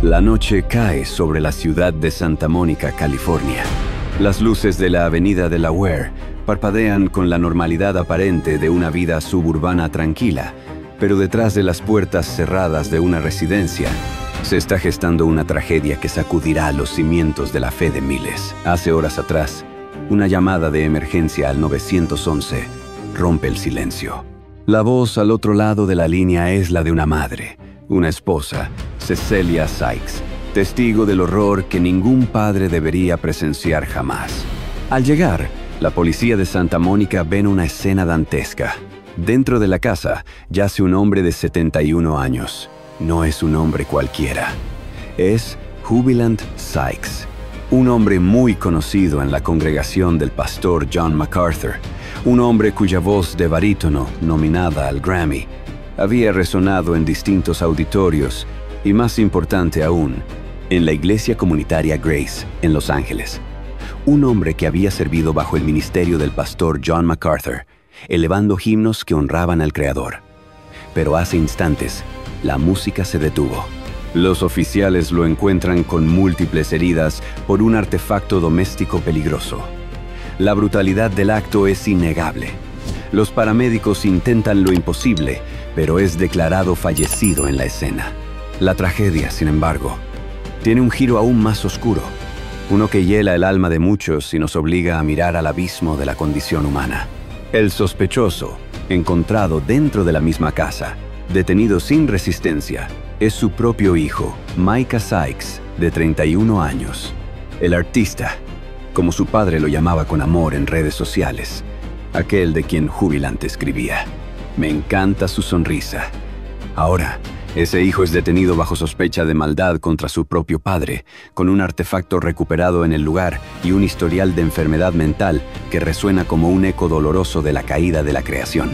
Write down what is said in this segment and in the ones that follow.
La noche cae sobre la ciudad de Santa Mónica, California. Las luces de la avenida Delaware parpadean con la normalidad aparente de una vida suburbana tranquila, pero detrás de las puertas cerradas de una residencia se está gestando una tragedia que sacudirá los cimientos de la fe de miles. Hace horas atrás, una llamada de emergencia al 911 rompe el silencio. La voz al otro lado de la línea es la de una madre, una esposa, Cecelia Sykes, testigo del horror que ningún padre debería presenciar jamás. Al llegar, la policía de Santa Mónica ven una escena dantesca. Dentro de la casa yace un hombre de 71 años. No es un hombre cualquiera. Es Jubilant Sykes, un hombre muy conocido en la congregación del pastor John MacArthur, un hombre cuya voz de barítono, nominada al Grammy, había resonado en distintos auditorios y, más importante aún, en la iglesia comunitaria Grace, en Los Ángeles. Un hombre que había servido bajo el ministerio del pastor John MacArthur, elevando himnos que honraban al Creador. Pero hace instantes, la música se detuvo. Los oficiales lo encuentran con múltiples heridas por un artefacto doméstico peligroso. La brutalidad del acto es innegable. Los paramédicos intentan lo imposible, pero es declarado fallecido en la escena. La tragedia, sin embargo, tiene un giro aún más oscuro, uno que hiela el alma de muchos y nos obliga a mirar al abismo de la condición humana. El sospechoso, encontrado dentro de la misma casa, detenido sin resistencia, es su propio hijo, Micah Sykes, de 31 años. El artista, como su padre lo llamaba con amor en redes sociales, aquel de quien Jubilant escribía: "Me encanta su sonrisa". Ahora, ese hijo es detenido bajo sospecha de maldad contra su propio padre, con un artefacto recuperado en el lugar y un historial de enfermedad mental que resuena como un eco doloroso de la caída de la creación.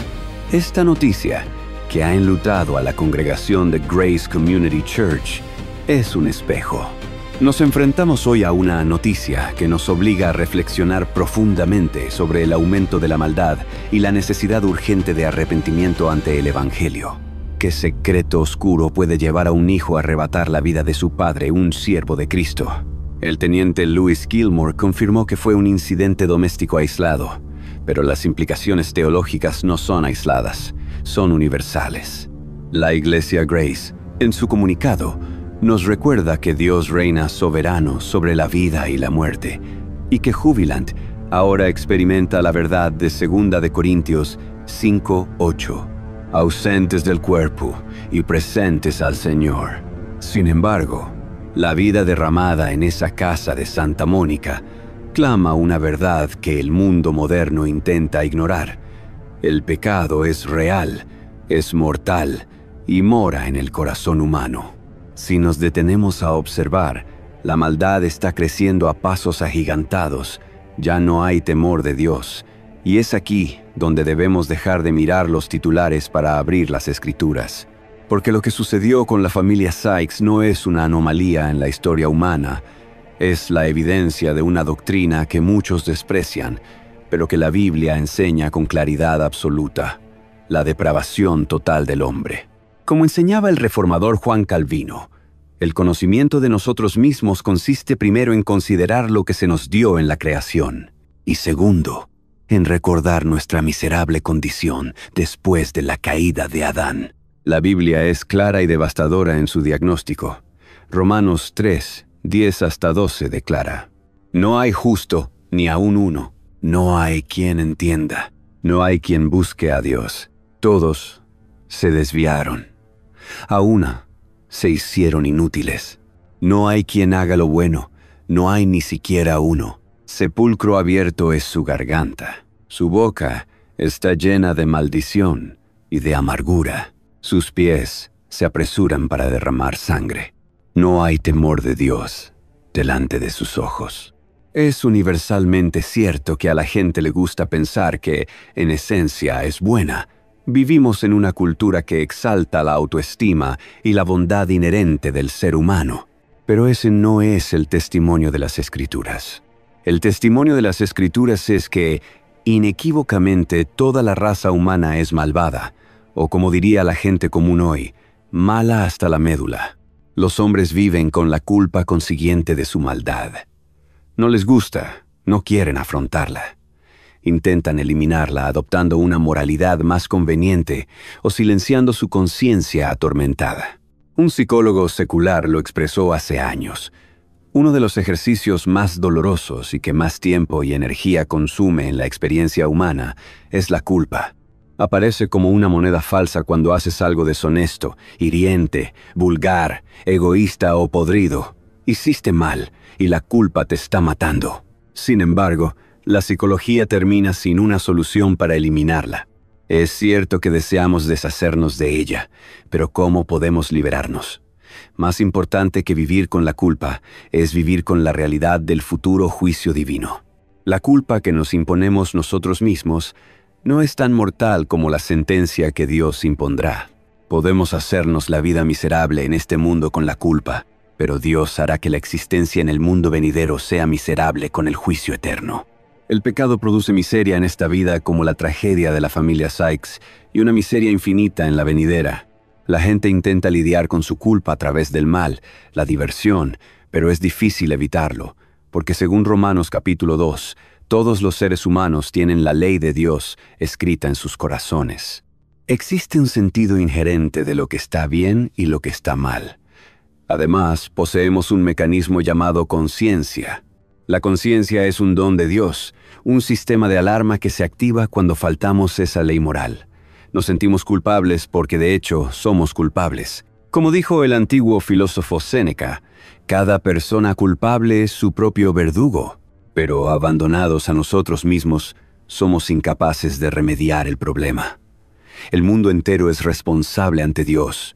Esta noticia, que ha enlutado a la congregación de Grace Community Church, es un espejo. Nos enfrentamos hoy a una noticia que nos obliga a reflexionar profundamente sobre el aumento de la maldad y la necesidad urgente de arrepentimiento ante el Evangelio. ¿Qué secreto oscuro puede llevar a un hijo a arrebatar la vida de su padre, un siervo de Cristo? El teniente Louis Gilmore confirmó que fue un incidente doméstico aislado, pero las implicaciones teológicas no son aisladas, son universales. La Iglesia Grace, en su comunicado, nos recuerda que Dios reina soberano sobre la vida y la muerte, y que Jubilant ahora experimenta la verdad de 2 de Corintios 5:8. Ausentes del cuerpo y presentes al Señor. Sin embargo, la vida derramada en esa casa de Santa Mónica clama una verdad que el mundo moderno intenta ignorar. El pecado es real, es mortal y mora en el corazón humano. Si nos detenemos a observar, la maldad está creciendo a pasos agigantados. Ya no hay temor de Dios. Y es aquí donde debemos dejar de mirar los titulares para abrir las Escrituras. Porque lo que sucedió con la familia Sykes no es una anomalía en la historia humana, es la evidencia de una doctrina que muchos desprecian, pero que la Biblia enseña con claridad absoluta: la depravación total del hombre. Como enseñaba el reformador Juan Calvino, el conocimiento de nosotros mismos consiste primero en considerar lo que se nos dio en la creación, y segundo, en recordar nuestra miserable condición después de la caída de Adán. La Biblia es clara y devastadora en su diagnóstico. Romanos 3, 10 hasta 12 declara: "No hay justo, ni aun uno. No hay quien entienda. No hay quien busque a Dios. Todos se desviaron. A una se hicieron inútiles. No hay quien haga lo bueno. No hay ni siquiera uno. Sepulcro abierto es su garganta. Su boca está llena de maldición y de amargura. Sus pies se apresuran para derramar sangre. No hay temor de Dios delante de sus ojos". Es universalmente cierto que a la gente le gusta pensar que, en esencia, es buena. Vivimos en una cultura que exalta la autoestima y la bondad inherente del ser humano. Pero ese no es el testimonio de las Escrituras. El testimonio de las Escrituras es que, inequívocamente, toda la raza humana es malvada, o como diría la gente común hoy, mala hasta la médula. Los hombres viven con la culpa consiguiente de su maldad. No les gusta, no quieren afrontarla. Intentan eliminarla adoptando una moralidad más conveniente o silenciando su conciencia atormentada. Un psicólogo secular lo expresó hace años. Uno de los ejercicios más dolorosos y que más tiempo y energía consume en la experiencia humana es la culpa. Aparece como una moneda falsa cuando haces algo deshonesto, hiriente, vulgar, egoísta o podrido. Hiciste mal y la culpa te está matando. Sin embargo, la psicología termina sin una solución para eliminarla. Es cierto que deseamos deshacernos de ella, pero ¿cómo podemos liberarnos? Más importante que vivir con la culpa es vivir con la realidad del futuro juicio divino. La culpa que nos imponemos nosotros mismos no es tan mortal como la sentencia que Dios impondrá. Podemos hacernos la vida miserable en este mundo con la culpa, pero Dios hará que la existencia en el mundo venidero sea miserable con el juicio eterno. El pecado produce miseria en esta vida como la tragedia de la familia Sykes y una miseria infinita en la venidera. La gente intenta lidiar con su culpa a través del mal, la diversión, pero es difícil evitarlo, porque según Romanos capítulo 2, todos los seres humanos tienen la ley de Dios escrita en sus corazones. Existe un sentido inherente de lo que está bien y lo que está mal. Además, poseemos un mecanismo llamado conciencia. La conciencia es un don de Dios, un sistema de alarma que se activa cuando faltamos esa ley moral. Nos sentimos culpables porque de hecho somos culpables. Como dijo el antiguo filósofo Séneca, cada persona culpable es su propio verdugo. Pero abandonados a nosotros mismos, somos incapaces de remediar el problema. El mundo entero es responsable ante Dios.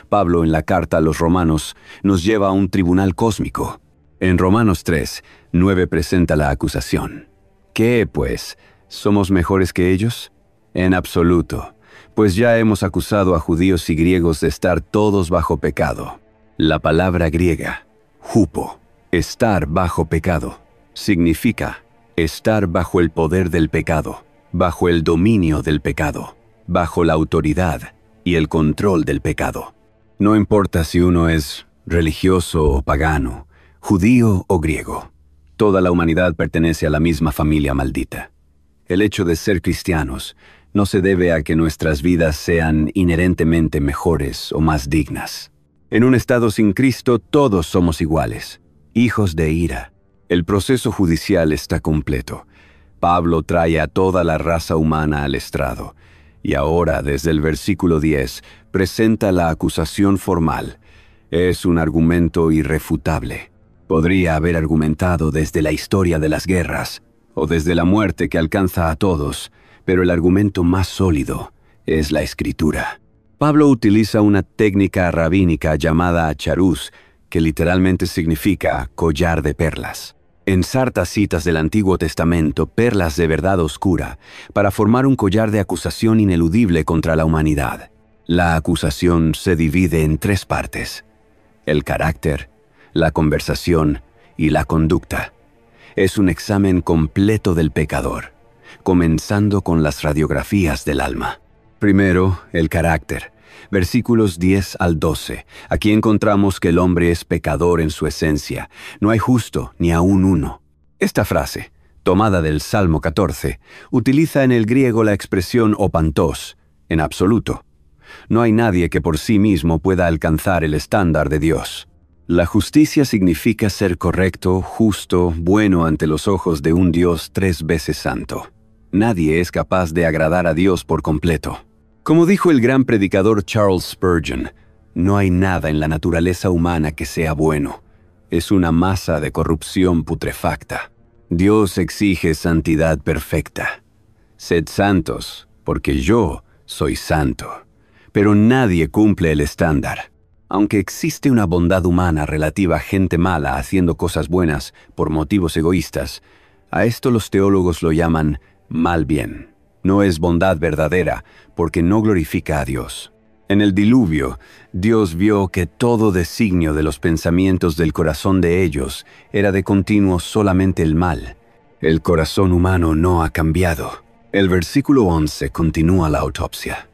Pablo, en la carta a los Romanos, nos lleva a un tribunal cósmico. En Romanos 3, 9 presenta la acusación. ¿Qué, pues? ¿Somos mejores que ellos? En absoluto, pues ya hemos acusado a judíos y griegos de estar todos bajo pecado. La palabra griega, hupo, estar bajo pecado, significa estar bajo el poder del pecado, bajo el dominio del pecado, bajo la autoridad y el control del pecado. No importa si uno es religioso o pagano, judío o griego, toda la humanidad pertenece a la misma familia maldita. El hecho de ser cristianos no se debe a que nuestras vidas sean inherentemente mejores o más dignas. En un estado sin Cristo todos somos iguales, hijos de ira. El proceso judicial está completo. Pablo trae a toda la raza humana al estrado, y ahora, desde el versículo 10, presenta la acusación formal. Es un argumento irrefutable. Podría haber argumentado desde la historia de las guerras, o desde la muerte que alcanza a todos, pero el argumento más sólido es la Escritura. Pablo utiliza una técnica rabínica llamada charús, que literalmente significa collar de perlas. Ensarta citas del Antiguo Testamento, perlas de verdad oscura, para formar un collar de acusación ineludible contra la humanidad. La acusación se divide en 3 partes: el carácter, la conversación y la conducta. Es un examen completo del pecador, comenzando con las radiografías del alma. Primero, el carácter. Versículos 10 al 12. Aquí encontramos que el hombre es pecador en su esencia. No hay justo, ni aun uno. Esta frase, tomada del Salmo 14, utiliza en el griego la expresión opantos, en absoluto. No hay nadie que por sí mismo pueda alcanzar el estándar de Dios. La justicia significa ser correcto, justo, bueno ante los ojos de un Dios 3 veces santo. Nadie es capaz de agradar a Dios por completo. Como dijo el gran predicador Charles Spurgeon, no hay nada en la naturaleza humana que sea bueno. Es una masa de corrupción putrefacta. Dios exige santidad perfecta. Sed santos, porque yo soy santo. Pero nadie cumple el estándar. Aunque existe una bondad humana relativa a gente mala haciendo cosas buenas por motivos egoístas, a esto los teólogos lo llaman mal bien. No es bondad verdadera, porque no glorifica a Dios. En el diluvio, Dios vio que todo designio de los pensamientos del corazón de ellos era de continuo solamente el mal. El corazón humano no ha cambiado. El versículo 11 continúa la autopsia.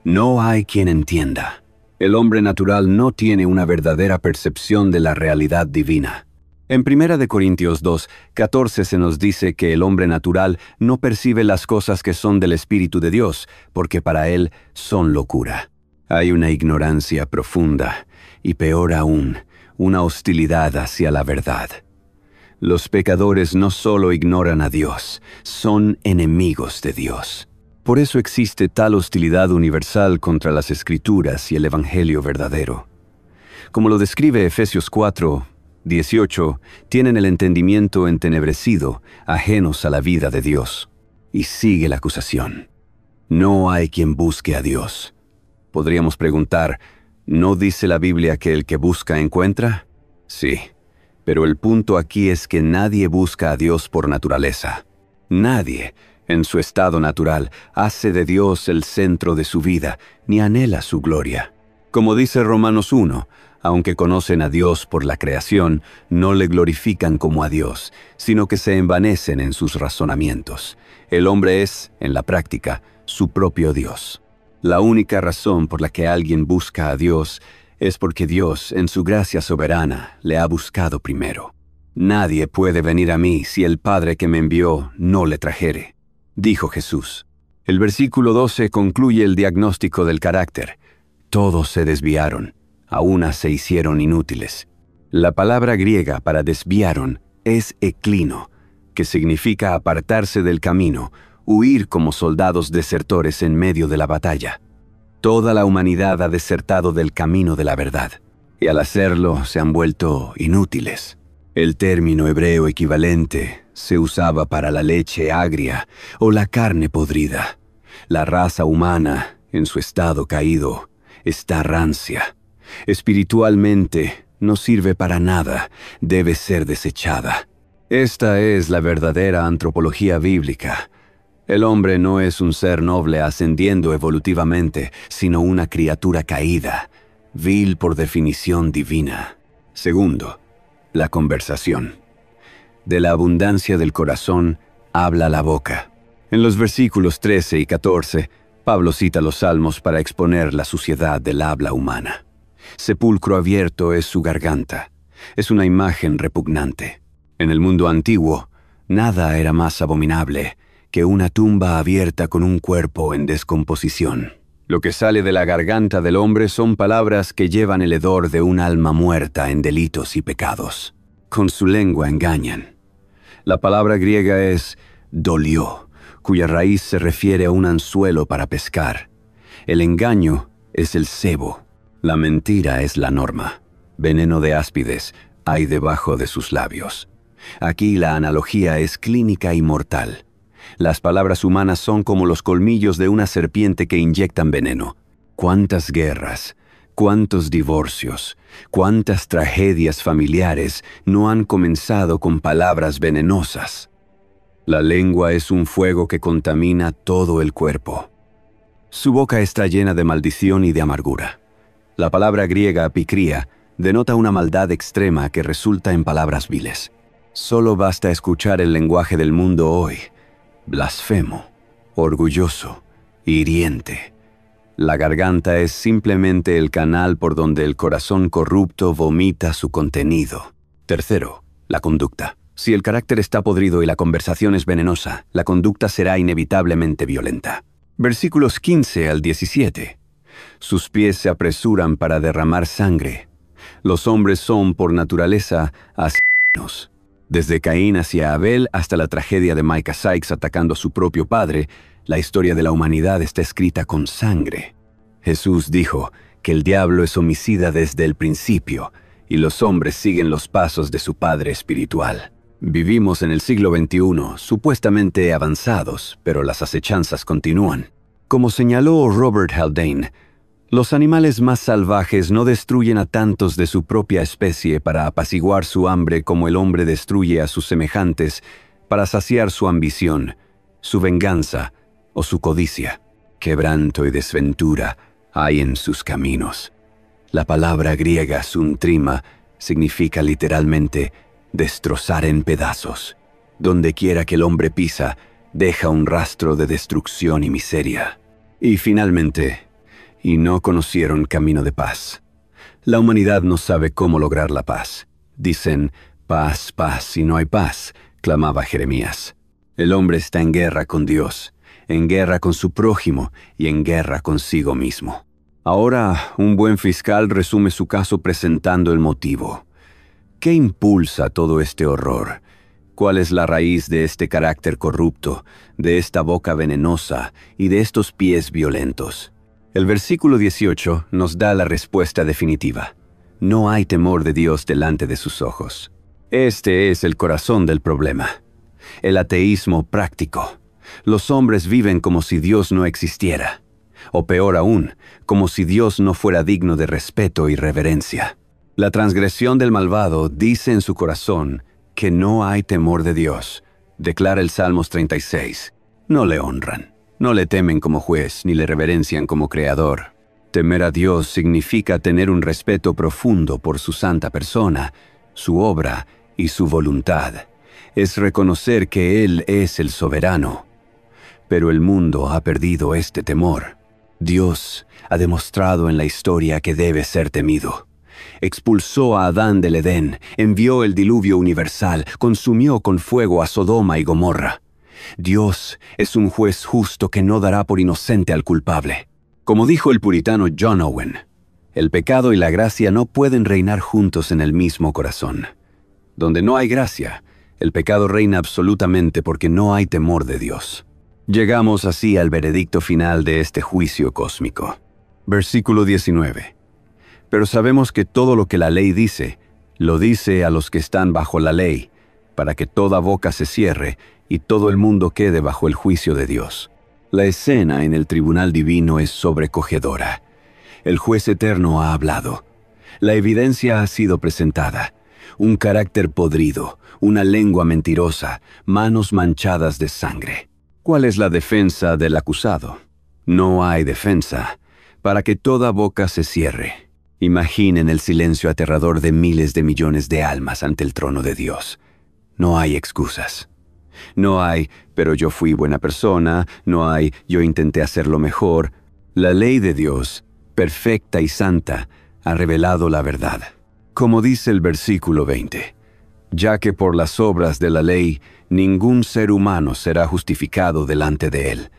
No hay quien entienda. El hombre natural no tiene una verdadera percepción de la realidad divina. En 1 Corintios 2:14 se nos dice que el hombre natural no percibe las cosas que son del Espíritu de Dios, porque para él son locura. Hay una ignorancia profunda, y peor aún, una hostilidad hacia la verdad. Los pecadores no solo ignoran a Dios, son enemigos de Dios. Por eso existe tal hostilidad universal contra las Escrituras y el Evangelio verdadero. Como lo describe Efesios 4:18, tienen el entendimiento entenebrecido, ajenos a la vida de Dios. Y sigue la acusación. No hay quien busque a Dios. Podríamos preguntar, ¿no dice la Biblia que el que busca encuentra? Sí, pero el punto aquí es que nadie busca a Dios por naturaleza. Nadie, en su estado natural, hace de Dios el centro de su vida, ni anhela su gloria. Como dice Romanos 1, aunque conocen a Dios por la creación, no le glorifican como a Dios, sino que se envanecen en sus razonamientos. El hombre es, en la práctica, su propio Dios. La única razón por la que alguien busca a Dios es porque Dios, en su gracia soberana, le ha buscado primero. Nadie puede venir a mí si el Padre que me envió no le trajere, dijo Jesús. El versículo 12 concluye el diagnóstico del carácter. Todos se desviaron, a una se hicieron inútiles. La palabra griega para desviaron es eklino, que significa apartarse del camino, huir como soldados desertores en medio de la batalla. Toda la humanidad ha desertado del camino de la verdad, y al hacerlo se han vuelto inútiles. El término hebreo equivalente se usaba para la leche agria o la carne podrida. La raza humana, en su estado caído, está rancia. Espiritualmente no sirve para nada, debe ser desechada. Esta es la verdadera antropología bíblica. El hombre no es un ser noble ascendiendo evolutivamente, sino una criatura caída, vil por definición divina. Segundo, la conversación. De la abundancia del corazón habla la boca. En los versículos 13 y 14, Pablo cita los Salmos para exponer la suciedad del habla humana. Sepulcro abierto es su garganta. Es una imagen repugnante. En el mundo antiguo, nada era más abominable que una tumba abierta con un cuerpo en descomposición. Lo que sale de la garganta del hombre son palabras que llevan el hedor de un alma muerta en delitos y pecados. Con su lengua engañan. La palabra griega es dolió, cuya raíz se refiere a un anzuelo para pescar. El engaño es el cebo. La mentira es la norma. Veneno de áspides hay debajo de sus labios. Aquí la analogía es clínica y mortal. Las palabras humanas son como los colmillos de una serpiente que inyectan veneno. ¿Cuántas guerras, cuántos divorcios, cuántas tragedias familiares no han comenzado con palabras venenosas? La lengua es un fuego que contamina todo el cuerpo. Su boca está llena de maldición y de amargura. La palabra griega pikria denota una maldad extrema que resulta en palabras viles. Solo basta escuchar el lenguaje del mundo hoy. Blasfemo, orgulloso, hiriente. La garganta es simplemente el canal por donde el corazón corrupto vomita su contenido. Tercero, la conducta. Si el carácter está podrido y la conversación es venenosa, la conducta será inevitablemente violenta. Versículos 15 al 17. Sus pies se apresuran para derramar sangre. Los hombres son, por naturaleza, asesinos. Desde Caín hacia Abel hasta la tragedia de Micah Sykes atacando a su propio padre, la historia de la humanidad está escrita con sangre. Jesús dijo que el diablo es homicida desde el principio y los hombres siguen los pasos de su padre espiritual. Vivimos en el siglo XXI, supuestamente avanzados, pero las acechanzas continúan. Como señaló Robert Haldane, los animales más salvajes no destruyen a tantos de su propia especie para apaciguar su hambre como el hombre destruye a sus semejantes para saciar su ambición, su venganza o su codicia. Quebranto y desventura hay en sus caminos. La palabra griega suntrima significa literalmente destrozar en pedazos. Donde quiera que el hombre pisa, deja un rastro de destrucción y miseria. Y finalmente, y no conocieron camino de paz. La humanidad no sabe cómo lograr la paz. Dicen, paz, paz, y no hay paz, clamaba Jeremías. El hombre está en guerra con Dios, en guerra con su prójimo y en guerra consigo mismo. Ahora, un buen fiscal resume su caso presentando el motivo. ¿Qué impulsa todo este horror? ¿Cuál es la raíz de este carácter corrupto, de esta boca venenosa y de estos pies violentos? El versículo 18 nos da la respuesta definitiva. No hay temor de Dios delante de sus ojos. Este es el corazón del problema. El ateísmo práctico. Los hombres viven como si Dios no existiera. O peor aún, como si Dios no fuera digno de respeto y reverencia. La transgresión del malvado dice en su corazón que no hay temor de Dios, declara el Salmos 36. No le honran, no le temen como juez, ni le reverencian como creador. Temer a Dios significa tener un respeto profundo por su santa persona, su obra y su voluntad. Es reconocer que Él es el soberano. Pero el mundo ha perdido este temor. Dios ha demostrado en la historia que debe ser temido. Expulsó a Adán del Edén, envió el diluvio universal, consumió con fuego a Sodoma y Gomorra. Dios es un juez justo que no dará por inocente al culpable. Como dijo el puritano John Owen, el pecado y la gracia no pueden reinar juntos en el mismo corazón. Donde no hay gracia, el pecado reina absolutamente porque no hay temor de Dios. Llegamos así al veredicto final de este juicio cósmico. Versículo 19. Pero sabemos que todo lo que la ley dice, lo dice a los que están bajo la ley, para que toda boca se cierre y todo el mundo quede bajo el juicio de Dios. La escena en el tribunal divino es sobrecogedora. El juez eterno ha hablado. La evidencia ha sido presentada. Un carácter podrido, una lengua mentirosa, manos manchadas de sangre. ¿Cuál es la defensa del acusado? No hay defensa, para que toda boca se cierre. Imaginen el silencio aterrador de miles de millones de almas ante el trono de Dios. No hay excusas. No hay, pero yo fui buena persona. No hay, yo intenté hacerlo mejor. La ley de Dios, perfecta y santa, ha revelado la verdad. Como dice el versículo 20, ya que por las obras de la ley ningún ser humano será justificado delante de él,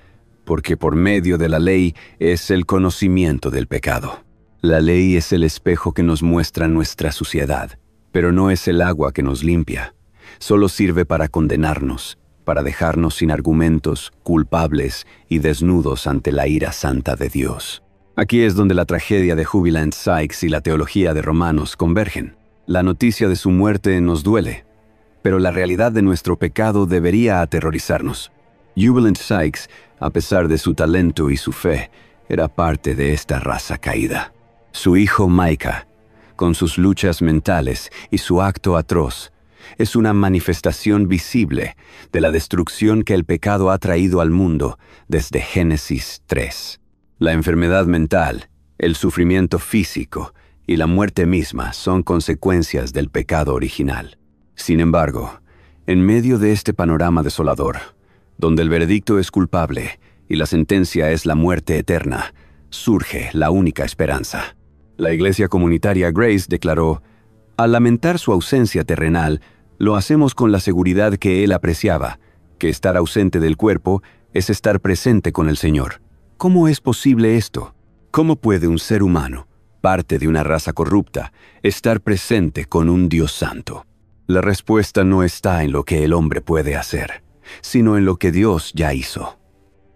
porque por medio de la ley es el conocimiento del pecado. La ley es el espejo que nos muestra nuestra suciedad, pero no es el agua que nos limpia. Solo sirve para condenarnos, para dejarnos sin argumentos, culpables y desnudos ante la ira santa de Dios. Aquí es donde la tragedia de Jubilant Sykes y la teología de Romanos convergen. La noticia de su muerte nos duele, pero la realidad de nuestro pecado debería aterrorizarnos. Jubilant Sykes, a pesar de su talento y su fe, era parte de esta raza caída. Su hijo Micah, con sus luchas mentales y su acto atroz, es una manifestación visible de la destrucción que el pecado ha traído al mundo desde Génesis 3. La enfermedad mental, el sufrimiento físico y la muerte misma son consecuencias del pecado original. Sin embargo, en medio de este panorama desolador, donde el veredicto es culpable y la sentencia es la muerte eterna, surge la única esperanza. La iglesia comunitaria Grace declaró: al lamentar su ausencia terrenal, lo hacemos con la seguridad que él apreciaba, que estar ausente del cuerpo es estar presente con el Señor. ¿Cómo es posible esto? ¿Cómo puede un ser humano, parte de una raza corrupta, estar presente con un Dios santo? La respuesta no está en lo que el hombre puede hacer, sino en lo que Dios ya hizo.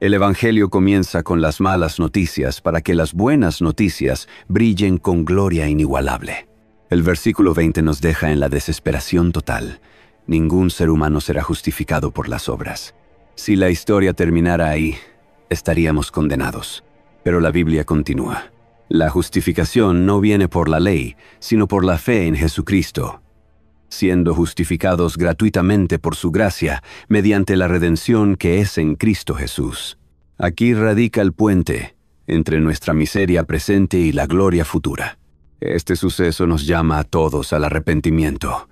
El Evangelio comienza con las malas noticias para que las buenas noticias brillen con gloria inigualable. El versículo 20 nos deja en la desesperación total. Ningún ser humano será justificado por las obras. Si la historia terminara ahí, estaríamos condenados. Pero la Biblia continúa. La justificación no viene por la ley, sino por la fe en Jesucristo, siendo justificados gratuitamente por su gracia, mediante la redención que es en Cristo Jesús. Aquí radica el puente entre nuestra miseria presente y la gloria futura. Este suceso nos llama a todos al arrepentimiento.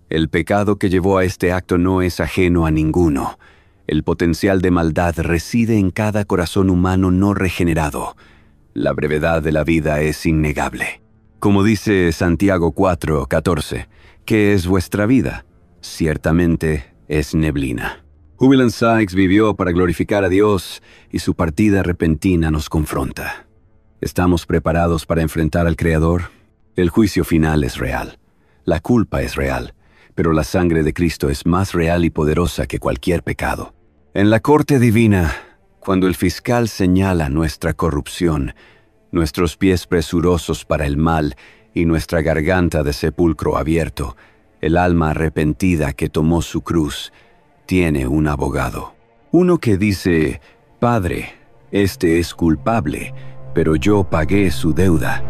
El pecado que llevó a este acto no es ajeno a ninguno. El potencial de maldad reside en cada corazón humano no regenerado. La brevedad de la vida es innegable. Como dice Santiago 4:14, ¿qué es vuestra vida? Ciertamente es neblina. Jubilant Sykes vivió para glorificar a Dios y su partida repentina nos confronta. ¿Estamos preparados para enfrentar al Creador? El juicio final es real. La culpa es real, pero la sangre de Cristo es más real y poderosa que cualquier pecado. En la corte divina, cuando el fiscal señala nuestra corrupción, nuestros pies presurosos para el mal y nuestra garganta de sepulcro abierto, el alma arrepentida que tomó su cruz tiene un abogado. Uno que dice: Padre, este es culpable, pero yo pagué su deuda.